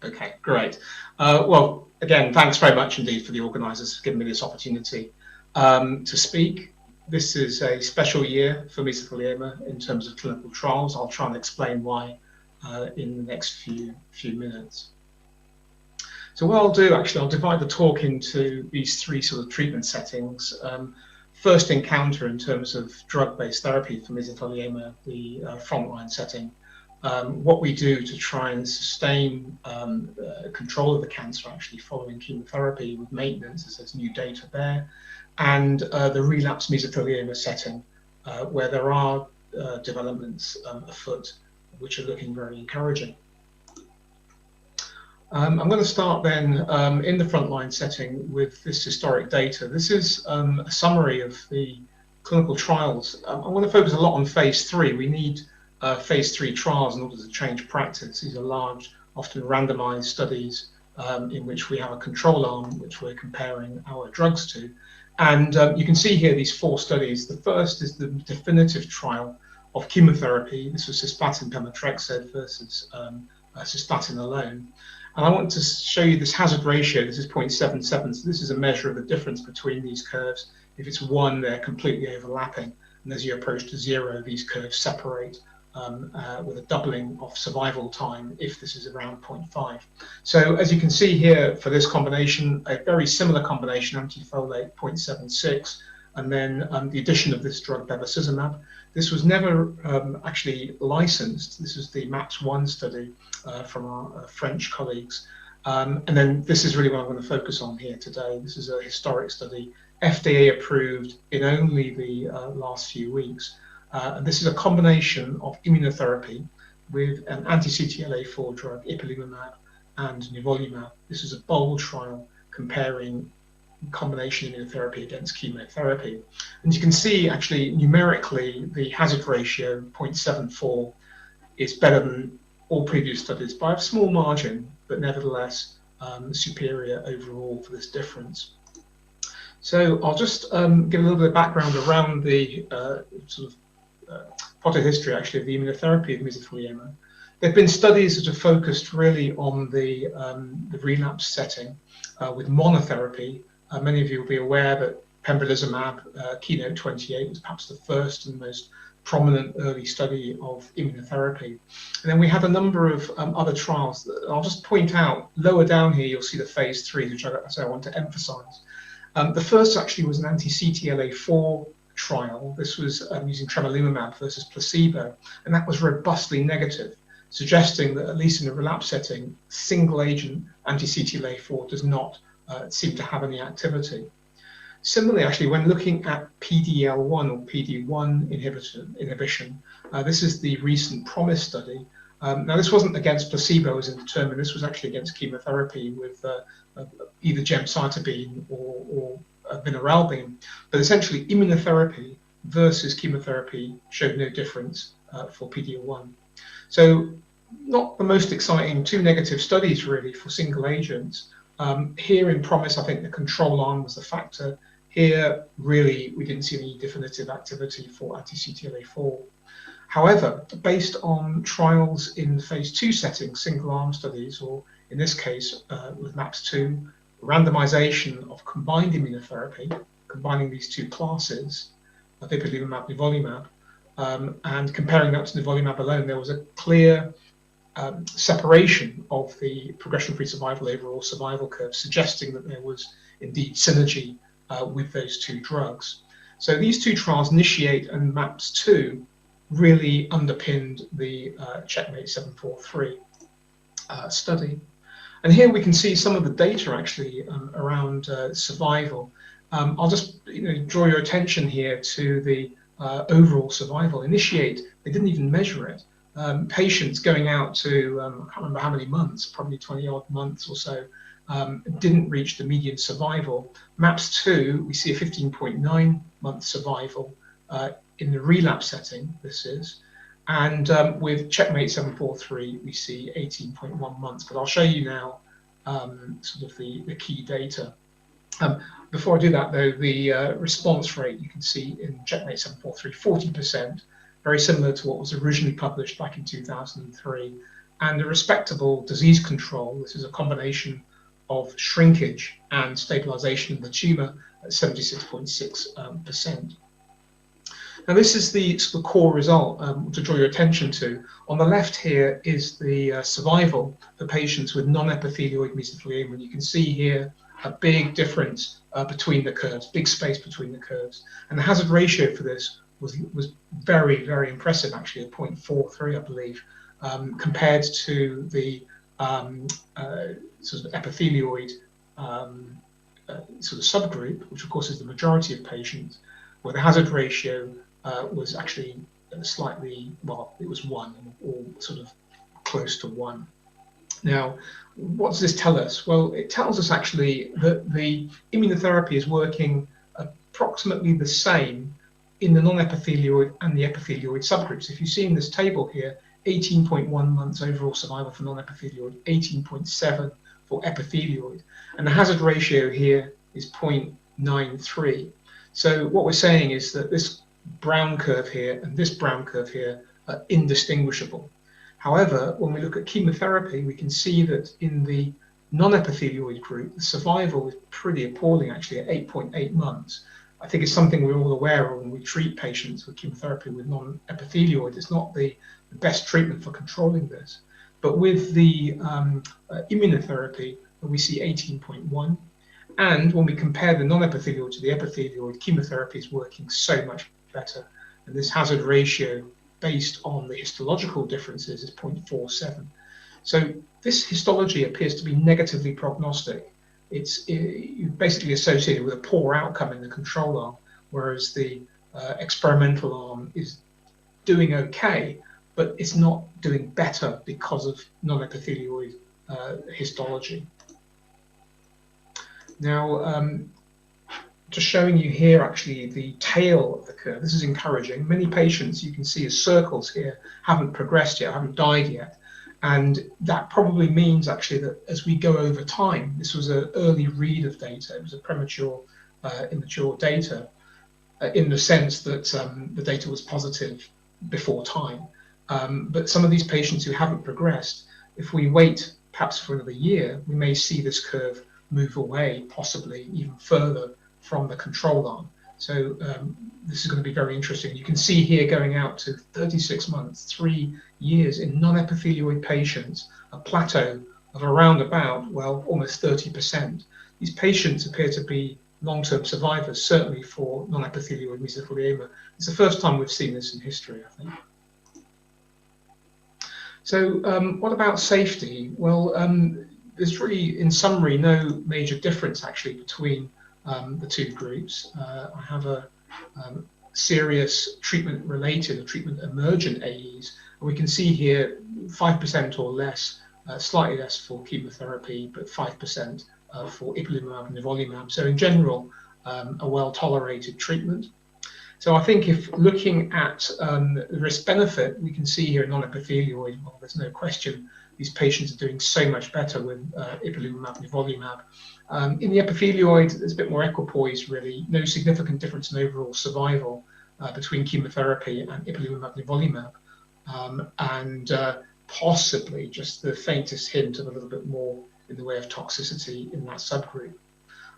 Okay, great. Well, again, thanks very much indeed for the organisers for giving me this opportunity to speak. This is a special year for mesothelioma in terms of clinical trials. I'll try and explain why in the next few minutes. So what I'll do, actually, I'll divide the talk into these three sort of treatment settings. First encounter in terms of drug-based therapy for mesothelioma, the frontline setting. What we do to try and sustain control of the cancer actually following chemotherapy with maintenance, as there's new data there, and the relapse mesothelioma setting, where there are developments afoot which are looking very encouraging. I'm going to start then in the frontline setting with this historic data. This is a summary of the clinical trials. I want to focus a lot on phase 3. We need phase 3 trials in order to change practice. These are large, often randomized studies in which we have a control arm which we're comparing our drugs to. And you can see here these 4 studies. The first is the definitive trial of chemotherapy. This was cisplatin pemetrexed versus cisplatin alone. And I want to show you this hazard ratio. This is 0.77. So this is a measure of the difference between these curves. If it's 1, they're completely overlapping. And as you approach to 0, these curves separate with a doubling of survival time if this is around 0.5. So as you can see here for this combination, a very similar combination, antifolate 0.76, and then the addition of this drug bevacizumab. This was never actually licensed. This is the MAPS-1 study from our French colleagues. And then this is really what I'm going to focus on here today. This is a historic study, FDA approved in only the last few weeks. And this is a combination of immunotherapy with an anti-CTLA-4 drug, ipilimumab, and nivolumab. This is a bold trial comparing combination immunotherapy against chemotherapy. And you can see actually numerically the hazard ratio 0.74 is better than all previous studies by a small margin, but nevertheless superior overall for this difference. So I'll just give a little bit of background around the sort of potted history actually of the immunotherapy of mesothelioma. There have been studies that have focused really on the relapse setting with monotherapy. Many of you will be aware that pembrolizumab, Keynote 28, was perhaps the first and most prominent early study of immunotherapy. And then we have a number of other trials that I'll just point out. Lower down here, you'll see the phase 3, which I want to emphasize. The first actually was an anti-CTLA-4 trial. This was using tremelimumab versus placebo, and that was robustly negative, suggesting that at least in a relapse setting, single agent anti-CTLA-4 does not seem to have any activity. Similarly, actually, when looking at PD-L1 or PD-1 inhibition, this is the recent PROMISE study. Now, this wasn't against placebo as determined. This was actually against chemotherapy with either gemcitabine or vinorelbine. But essentially, immunotherapy versus chemotherapy showed no difference for PD-L1. So not the most exciting 2 negative studies, really, for single agents. Here in PROMISE, I think the control arm was the factor. Here, really, we didn't see any definitive activity for anti-CTLA-4. However, based on trials in phase 2 settings, single-arm studies, or in this case, with MAPS-2, randomization of combined immunotherapy, combining these 2 classes of ipilimumab, nivolumab, and comparing that to nivolumab alone, there was a clear separation of the progression-free survival overall survival curve, suggesting that there was indeed synergy with those 2 drugs. So these 2 trials, Initiate and MAPS-2, really underpinned the Checkmate 743 study. And here we can see some of the data actually around survival. I'll just draw your attention here to the overall survival. Initiate, they didn't even measure it. Patients going out to, I can't remember how many months, probably 20 odd months or so, didn't reach the median survival. MAPS-2, we see a 15.9 month survival in the relapse setting, this is. And with Checkmate 743, we see 18.1 months. But I'll show you now sort of the key data. Before I do that, though, the response rate you can see in Checkmate 743, 40%, very similar to what was originally published back in 2003. and a respectable disease control. This is a combination of shrinkage and stabilization of the tumor at 76.6%. Now, this is the core result to draw your attention to. On the left here is the survival for patients with non-epithelioid mesothelioma. And you can see here a big difference between the curves, big space between the curves. And the hazard ratio for this was very, very impressive, actually, at 0.43, I believe, compared to the sort of epithelioid sort of subgroup, which of course is the majority of patients, where the hazard ratio was actually slightly, well, it was 1, or sort of close to 1. Now, what does this tell us? Well, it tells us actually that the immunotherapy is working approximately the same in the non-epithelioid and the epithelioid subgroups. If you see in this table here, 18.1 months overall survival for non-epithelioid, 18.7 for epithelioid, and the hazard ratio here is 0.93. So what we're saying is that this brown curve here and this brown curve here are indistinguishable. However, when we look at chemotherapy, we can see that in the non-epithelioid group, the survival is pretty appalling, actually, at 8.8 months. I think it's something we're all aware of when we treat patients with chemotherapy with non-epithelioid. It's not the best treatment for controlling this. But with the immunotherapy, we see 18.1. And when we compare the non-epithelioid to the epithelioid, chemotherapy is working so much better. And this hazard ratio, based on the histological differences, is 0.47. So this histology appears to be negatively prognostic. It's basically associated with a poor outcome in the control arm, whereas the experimental arm is doing okay, but it's not doing better because of non-epithelioid histology. Now, just showing you here actually the tail of the curve. This is encouraging. Many patients, you can see as circles here, haven't progressed yet, haven't died yet. And that probably means actually that as we go over time, this was an early read of data. It was a premature, immature data in the sense that the data was positive before time. But some of these patients who haven't progressed, if we wait perhaps for another year, we may see this curve move away, possibly even further from the control arm. So this is going to be very interesting. You can see here going out to 36 months, 3 years in non-epithelioid patients, a plateau of around about, well, almost 30%. These patients appear to be long-term survivors, certainly for non-epithelioid mesothelioma. It's the first time we've seen this in history, I think. So what about safety? Well, there's really, in summary, no major difference actually between the two groups. I have a serious treatment-related or treatment-emergent AEs. And we can see here 5% or less, slightly less for chemotherapy, but 5% for ipilimumab and nivolumab. So in general, a well-tolerated treatment. So I think if looking at the risk-benefit, we can see here in non-epithelioid, well, there's no question these patients are doing so much better with ipilimumab, nivolumab. In the epithelioid, there's a bit more equipoise, really. No significant difference in overall survival between chemotherapy and ipilimumab, nivolumab, and possibly just the faintest hint of a little bit more in the way of toxicity in that subgroup.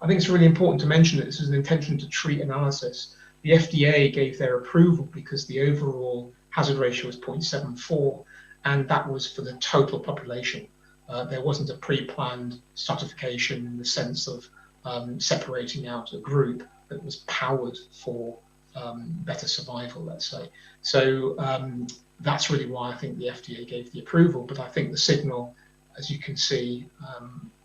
I think it's really important to mention that this is an intention to treat analysis. The FDA gave their approval because the overall hazard ratio was 0.74, and that was for the total population. There wasn't a pre-planned stratification in the sense of separating out a group that was powered for better survival, let's say. So that's really why I think the FDA gave the approval, but I think the signal, as you can see,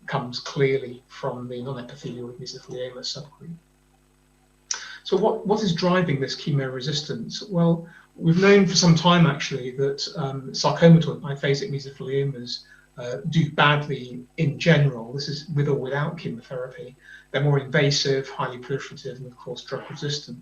comes clearly from the non-epithelioid mesothelioma subgroup. So what is driving this chemo resistance? Well, we've known for some time actually that sarcomatoid biphasic mesotheliomas do badly in general. This is with or without chemotherapy. They're more invasive, highly proliferative, and of course drug resistant.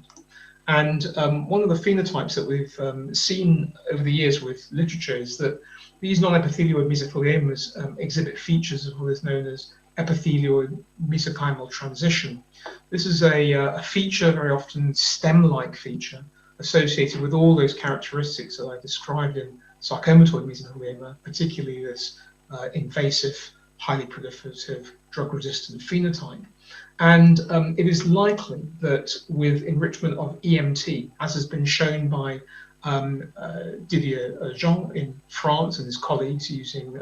And one of the phenotypes that we've seen over the years with literature is that these non-epithelioid mesotheliomas exhibit features of what is known as epithelioid mesenchymal transition. This is a feature, very often stem-like feature, associated with all those characteristics that I described in sarcomatoid mesothelioma, particularly this invasive, highly proliferative, drug-resistant phenotype. And it is likely that with enrichment of EMT, as has been shown by Didier Jean in France and his colleagues using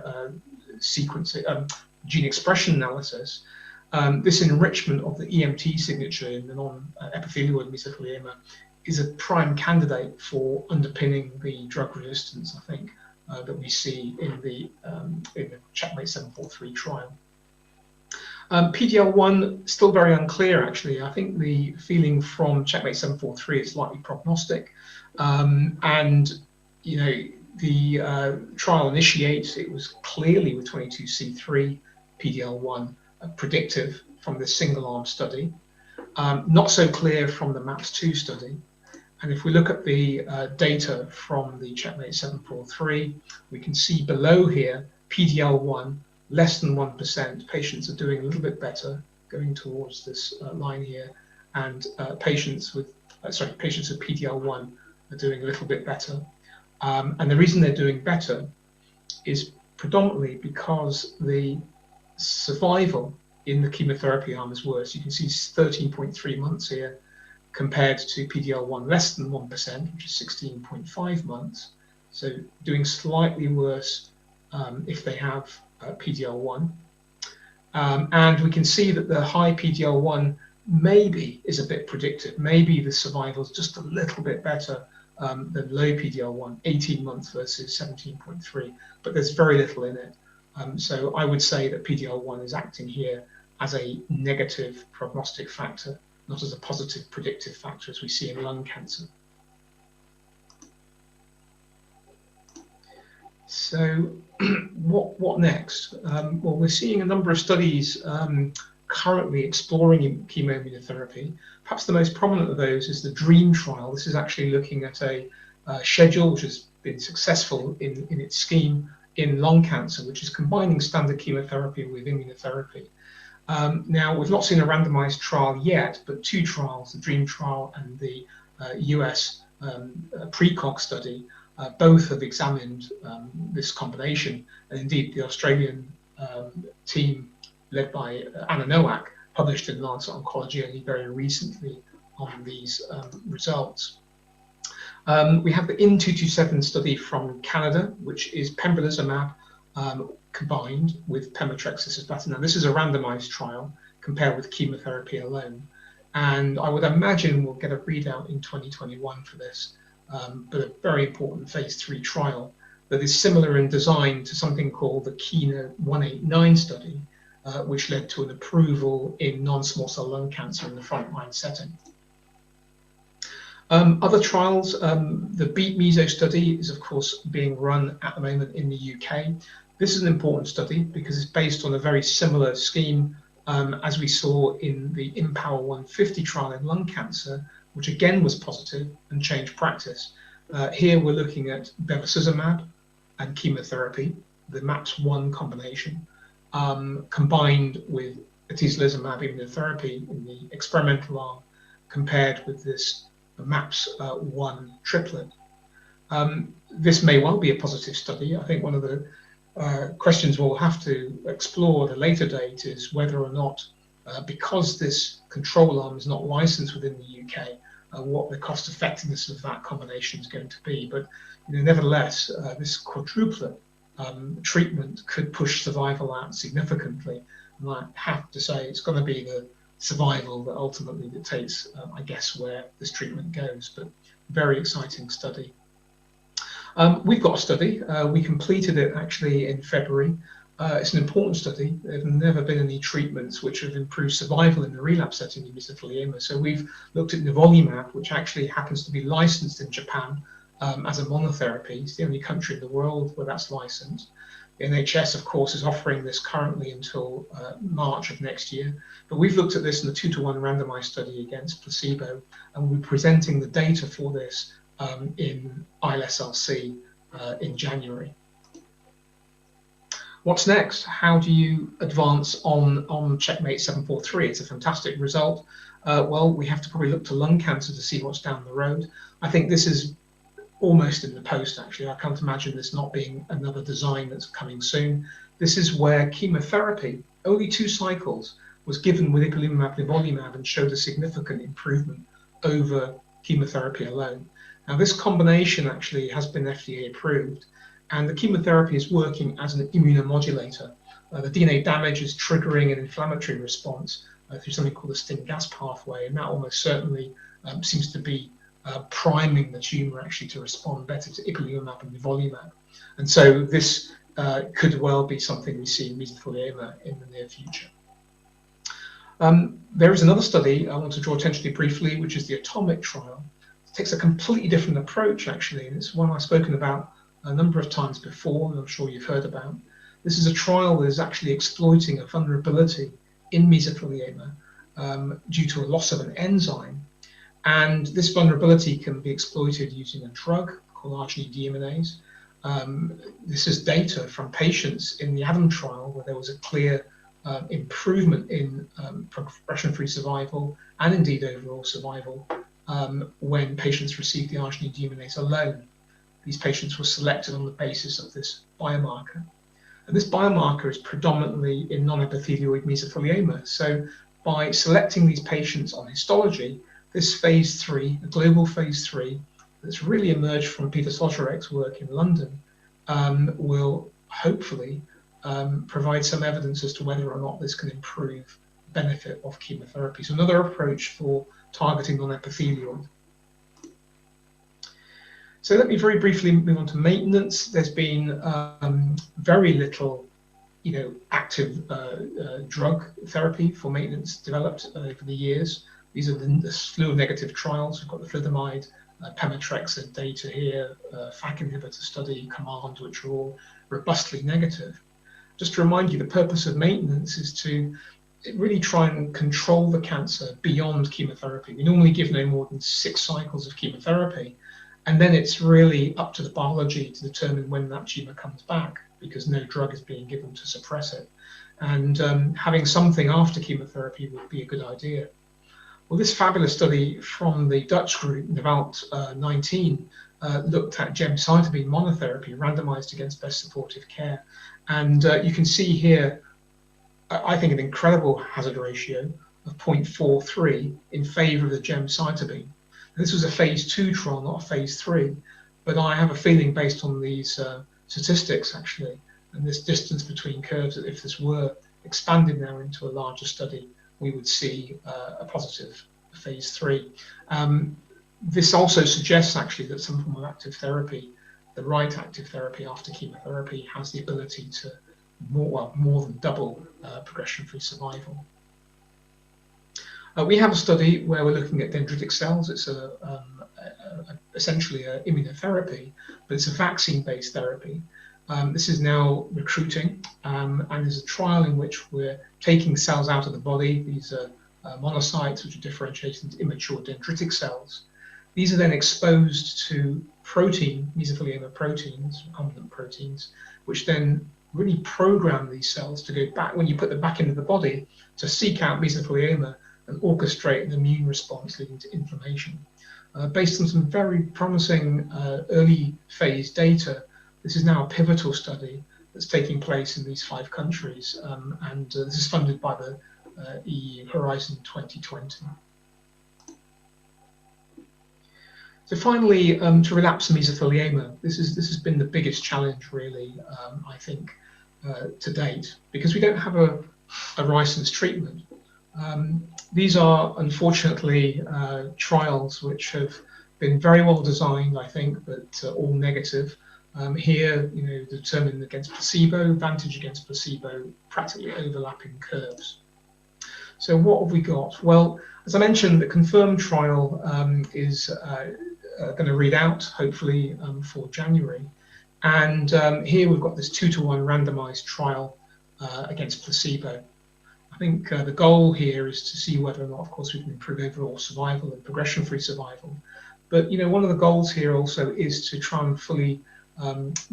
sequencing, gene expression analysis, this enrichment of the EMT signature in the non-epithelioid mesothelioma is a prime candidate for underpinning the drug resistance, I think, that we see in the Checkmate 743 trial. PD-L1, still very unclear, actually. I think the feeling from Checkmate 743 is slightly prognostic. And, you know, the trial initiates, it was clearly with 22C3 PD-L1 predictive from the single-arm study. Not so clear from the MAPS-2 study. And if we look at the data from the Checkmate 743, we can see below here, PD-L1, less than 1%. Patients are doing a little bit better, going towards this line here. And patients with PD-L1 are doing a little bit better. And the reason they're doing better is predominantly because the survival in the chemotherapy arm is worse. You can see 13.3 months here compared to PD-L1 less than 1%, which is 16.5 months. So doing slightly worse if they have PD-L1. And we can see that the high PD-L1 maybe is a bit predictive. Maybe the survival is just a little bit better than low PD-L1, 18 months versus 17.3, but there's very little in it. So I would say that PD-L1 is acting here as a negative prognostic factor, not as a positive predictive factor as we see in lung cancer. So what next? Well, we're seeing a number of studies currently exploring chemoimmunotherapy. Perhaps the most prominent of those is the DREAM trial. This is actually looking at a schedule which has been successful in its scheme in lung cancer, which is combining standard chemotherapy with immunotherapy. Now, we've not seen a randomized trial yet, but two trials, the DREAM trial and the US PRECOG study, both have examined this combination. And indeed, the Australian team led by Anna Nowak published in Lancet Oncology only very recently on these results. We have the IN227 study from Canada, which is pembrolizumab combined with pemetrexed cisplatin. Now, this is a randomized trial compared with chemotherapy alone. And I would imagine we'll get a readout in 2021 for this, but a very important phase 3 trial that is similar in design to something called the KEYNOTE-189 study, which led to an approval in non-small cell lung cancer in the frontline setting. Other trials, the BEAT-MESO study is of course being run at the moment in the UK. This is an important study because it's based on a very similar scheme as we saw in the IMpower 150 trial in lung cancer, which again was positive and changed practice. Here we're looking at bevacizumab and chemotherapy, the MAPS-1 combination, combined with atezolizumab immunotherapy in the experimental arm, compared with this MAPS-1 triplet. This may well be a positive study. I think one of the questions we'll have to explore at a later date is whether or not, because this control arm is not licensed within the UK, what the cost effectiveness of that combination is going to be. But nevertheless, this quadruplet treatment could push survival out significantly. And I have to say it's going to be the survival that ultimately dictates, I guess, where this treatment goes. But very exciting study. We've got a study. We completed it actually in February. It's an important study. There have never been any treatments which have improved survival in the relapse setting in mesothelioma. So we've looked at nivolumab, which actually happens to be licensed in Japan as a monotherapy. It's the only country in the world where that's licensed. The NHS, of course, is offering this currently until March of next year. But we've looked at this in a 2-to-1 randomized study against placebo, and we're presenting the data for this in ILSLC in January. What's next? How do you advance on Checkmate 743? It's a fantastic result. Well, we have to probably look to lung cancer to see what's down the road. I think this is almost in the post, actually. I can't imagine this not being another design that's coming soon. This is where chemotherapy, only 2 cycles, was given with ipilimumab nivolumab and showed a significant improvement over chemotherapy alone. Now, this combination actually has been FDA approved, and the chemotherapy is working as an immunomodulator. The DNA damage is triggering an inflammatory response through something called the STING-gas pathway, and that almost certainly seems to be priming the tumor actually to respond better to ipilimumab and nivolumab. And so this could well be something we see in mesothelioma in the near future. There is another study I want to draw attention to briefly, which is the ATOMIC trial. It takes a completely different approach, actually, and it's one I've spoken about a number of times before, and I'm sure you've heard about. This is a trial that is actually exploiting a vulnerability in mesothelioma due to a loss of an enzyme. And this vulnerability can be exploited using a drug called arginine deaminase. This is data from patients in the ADAM trial where there was a clear improvement in progression-free survival and indeed overall survival when patients received the arginine deaminase alone. These patients were selected on the basis of this biomarker. And this biomarker is predominantly in non-epithelioid mesothelioma. So by selecting these patients on histology, this phase 3, a global phase 3, that's really emerged from Peter Slogerek's work in London, will hopefully provide some evidence as to whether or not this can improve the benefit of chemotherapy. So another approach for targeting non-epithelial. So let me very briefly move on to maintenance. There's been very little, active drug therapy for maintenance developed over the years. These are the slew of negative trials. We've got the flutamide, pemetrexed data here, FAK inhibitor study, COMMAND, which are all robustly negative. Just to remind you, the purpose of maintenance is to really try and control the cancer beyond chemotherapy. We normally give no more than 6 cycles of chemotherapy. And then it's really up to the biology to determine when that tumor comes back, because no drug is being given to suppress it. And having something after chemotherapy would be a good idea. Well, this fabulous study from the Dutch group, Navalt 19, looked at gemcitabine monotherapy randomized against best supportive care. And you can see here, I think, an incredible hazard ratio of 0.43 in favor of the gemcitabine. This was a phase 2 trial, not a phase 3, but I have a feeling based on these statistics, actually, and this distance between curves, that if this were expanded now into a larger study, we would see a positive phase 3. This also suggests, actually, that some form of active therapy, the right active therapy after chemotherapy, has the ability to more than double progression-free survival. We have a study where we're looking at dendritic cells. It's essentially an immunotherapy, but it's a vaccine-based therapy. This is now recruiting, and there's a trial in which we're taking cells out of the body. These are monocytes, which are differentiated into immature dendritic cells. These are then exposed to protein, mesothelioma proteins, recombinant proteins, which then really program these cells to go back, when you put them back into the body, to seek out mesothelioma and orchestrate an immune response leading to inflammation. Based on some very promising early phase data, this is now a pivotal study that's taking place in these 5 countries, and this is funded by the EU Horizon 2020. So finally, to relapse mesothelioma, this has been the biggest challenge, really, I think, to date, because we don't have a licensed treatment. These are, unfortunately, trials which have been very well designed, I think, but all negative. Here, determined against placebo, vantage against placebo, practically overlapping curves. So what have we got? Well, as I mentioned, the confirmed trial is going to read out, hopefully, for January. And here we've got this 2-to-1 randomized trial against placebo. I think the goal here is to see whether or not, of course, we can improve overall survival and progression-free survival. But one of the goals here also is to try and fully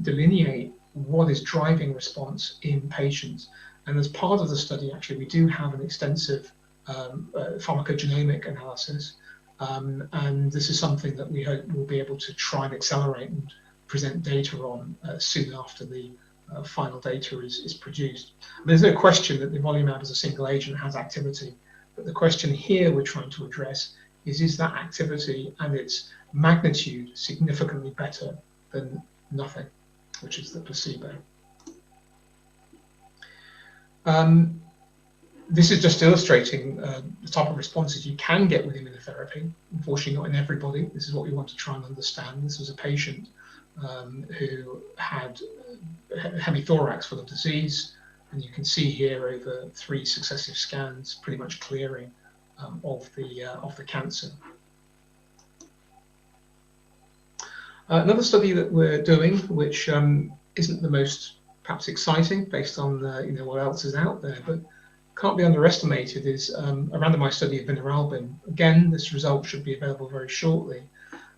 delineate what is driving response in patients. And as part of the study, actually, we do have an extensive pharmacogenomic analysis And this is something that we hope we'll be able to try and accelerate and present data on soon after the final data is produced. I mean, there's no question that nivolumab as a single agent has activity, but the question here we're trying to address is that activity and its magnitude significantly better than nothing, which is the placebo. This is just illustrating the type of responses you can get with immunotherapy. Unfortunately, not in everybody. This is what we want to try and understand. This was a patient who had hemithorax full of disease, and you can see here over 3 successive scans, pretty much clearing of the cancer. Another study that we're doing, which isn't the most perhaps exciting based on what else is out there, but can't be underestimated, is a randomized study of vinorelbine. Again, this result should be available very shortly.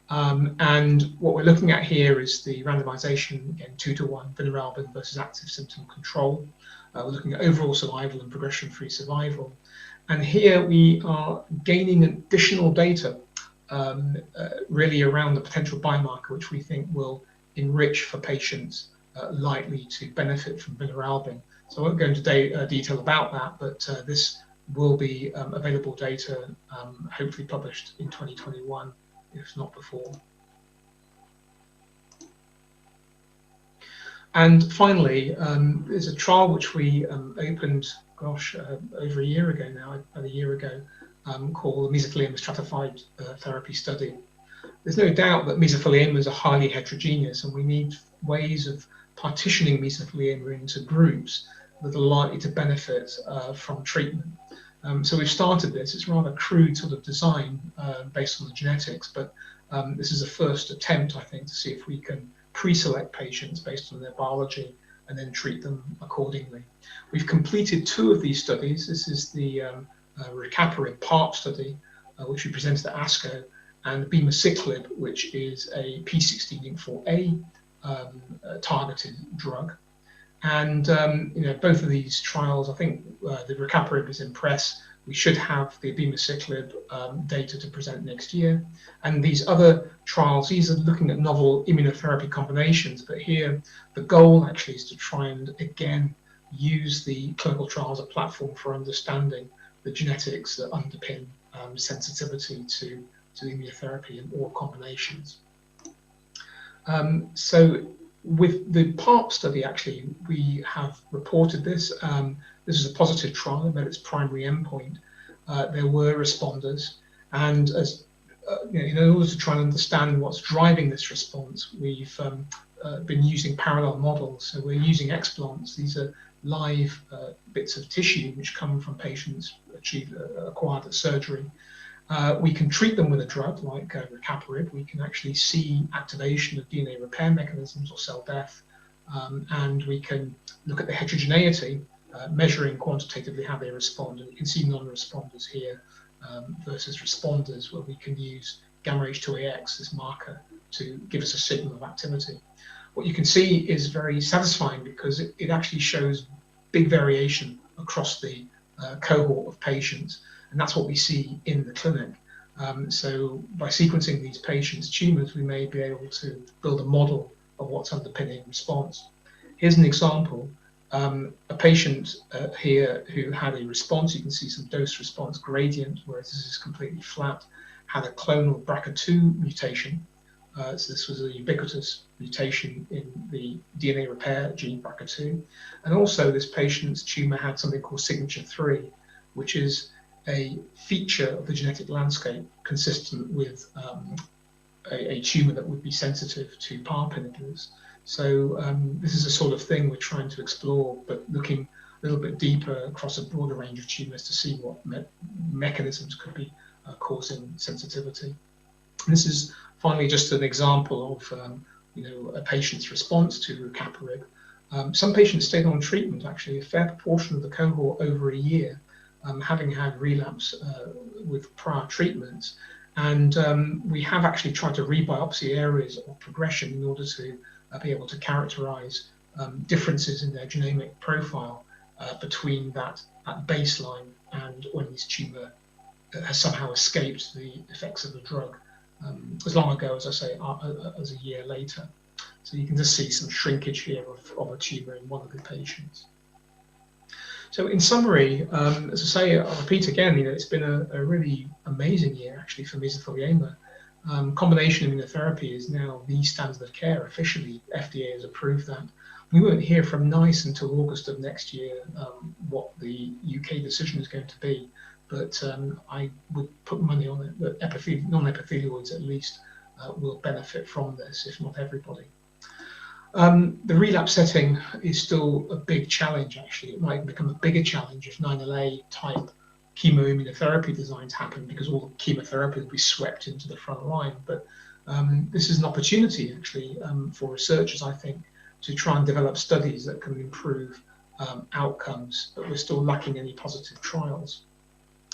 And what we're looking at here is the randomization, again, 2-to-1, vinorelbine versus active symptom control. We're looking at overall survival and progression-free survival. And here we are gaining additional data really around the potential biomarker, which we think will enrich for patients likely to benefit from vinorelbine. So I won't go into detail about that, but this will be available data, hopefully published in 2021, if not before. And finally, there's a trial which we opened, over a year ago now, about a year ago, called the mesothelioma stratified therapy study. There's no doubt that mesotheliomas are highly heterogeneous, and we need ways of partitioning mesothelioma into groups that are likely to benefit from treatment. So we've started this. It's rather crude sort of design based on the genetics, but this is a first attempt, I think, to see if we can pre-select patients based on their biology and then treat them accordingly. We've completed 2 of these studies. This is the rucaparib PARP study, which we presented at ASCO, and abemaciclib, which is a p16-linked4A targeted drug. And both of these trials, I think the rucaparib is in press. We should have the abemaciclib data to present next year. And these other trials, these are looking at novel immunotherapy combinations, but here the goal actually is to try and again use the clinical trials as a platform for understanding the genetics that underpin sensitivity to immunotherapy and all combinations. So with the PARP study, actually, we have reported this. This is a positive trial, it met its primary endpoint. There were responders, and as in order to try and understand what's driving this response, we've been using parallel models. So we're using explants. These are live bits of tissue which come from patients acquired at surgery. We can treat them with a drug like rucaparib. We can actually see activation of DNA repair mechanisms or cell death, and we can look at the heterogeneity, measuring quantitatively how they respond. And you can see non-responders here versus responders, where we can use gamma H2AX as marker to give us a signal of activity. What you can see is very satisfying because it actually shows big variation across the cohort of patients. And that's what we see in the clinic. So by sequencing these patients' tumors, we may be able to build a model of what's underpinning response. Here's an example. A patient here who had a response, you can see some dose response gradient, whereas this is completely flat, had a clonal BRCA2 mutation. So this was a ubiquitous mutation in the DNA repair gene BRCA2. And also this patient's tumor had something called signature 3, which is a feature of the genetic landscape consistent with a tumor that would be sensitive to PARP inhibitors. So this is a sort of thing we're trying to explore, but looking a little bit deeper across a broader range of tumors to see what mechanisms could be causing sensitivity. And this is finally just an example of a patient's response to rucaparib. Some patients stayed on treatment, actually, a fair proportion of the cohort over a year, having had relapse with prior treatments. And we have actually tried to rebiopsy areas of progression in order to be able to characterize differences in their genomic profile between that baseline and when this tumor has somehow escaped the effects of the drug as long ago, as I say, as a year later. So you can just see some shrinkage here of a tumour in one of the patients. So in summary, as I say, I'll repeat again, it's been a really amazing year actually for mesothelioma. Combination immunotherapy is now the standard of care. Officially, FDA has approved that. We won't hear from NICE until August of next year what the UK decision is going to be, but I would put money on it that non-epithelioids at least will benefit from this, if not everybody. The relapse setting is still a big challenge, actually. It might become a bigger challenge if 9LA type chemoimmunotherapy designs happen, because all the chemotherapy will be swept into the front line. But this is an opportunity, actually, for researchers, I think, to try and develop studies that can improve outcomes, but we're still lacking any positive trials.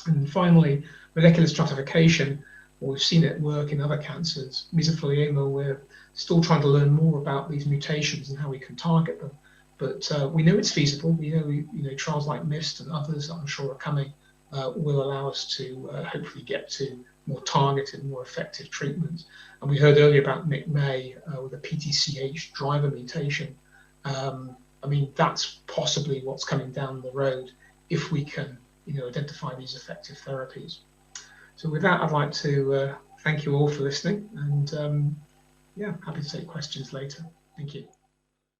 And finally, molecular stratification. Well, we've seen it work in other cancers. Mesothelioma, we're still trying to learn more about these mutations and how we can target them. But we know it's feasible. We know, trials like MIST and others that I'm sure are coming will allow us to hopefully get to more targeted, more effective treatments. And we heard earlier about MICMay with a PTCH driver mutation. I mean, that's possibly what's coming down the road if we can, identify these effective therapies. So with that, I'd like to thank you all for listening, and yeah, happy to take questions later. Thank you.